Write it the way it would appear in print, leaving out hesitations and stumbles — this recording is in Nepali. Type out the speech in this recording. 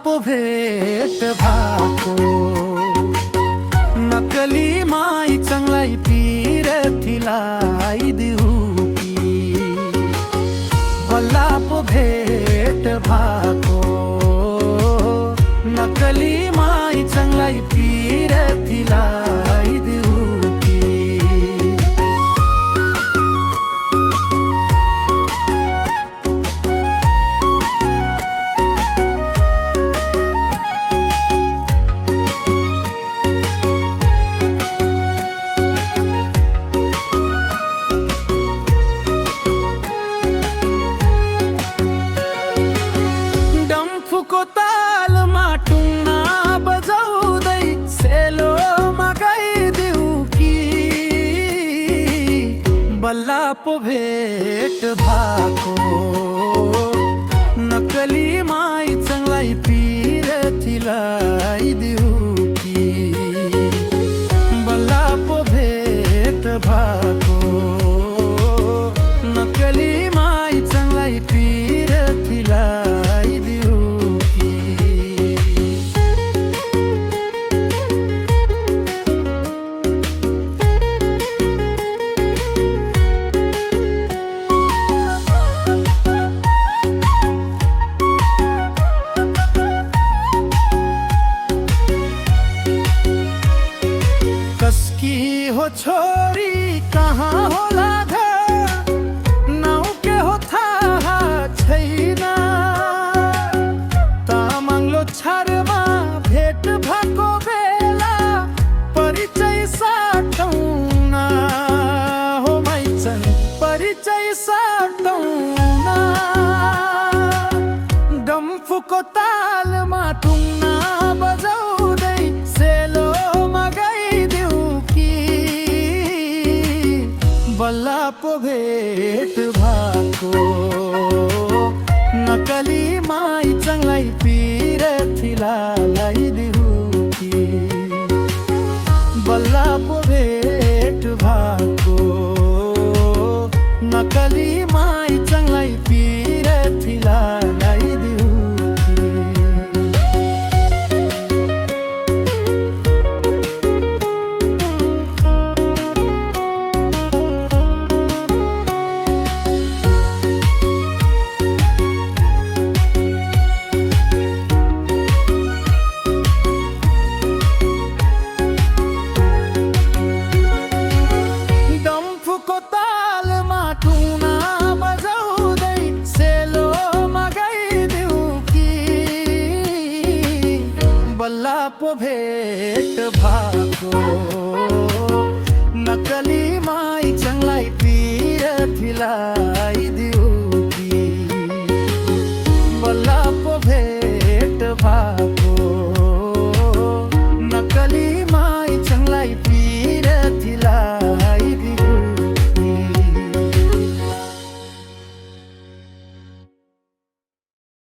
पो भेट भाको नकली माई चांगलाई तीरथिलाई देऊ की बल्ला पो भेट भाको नकली माई चांगलाई तीरथिलाई देऊ की को ताल माटुना बजाउँदै सेलो मगाइदेऊ की बल्ला पो भेट भाको नकली माई चांगलाई तीरथिलाई देऊ की बल्ला पो भेट भाको नकली माई चांगलाई तीरथिलाई देऊ कसकी हो छोरी कहाँ होला घर नाउ के हो थाहा छैन तामाङलो छारमा भेट भएको बेला परिचय साटौन हो माइचन परिचय साटौन डम्फुको तालमा टुङ्ना बजाउँदै सेलो बल्ला पो भेट भाको नकली माई चांगलाई तीरथिलाई देऊ की बल्ला पो भेट भाको नकली माई चांगलाई तीरथिलाई देऊ को तालमा टुना बजाउँदै सेलो मगाइदेऊ की बल्ला पो भेट भाको नकली माई चांगलाई तीरथिलाई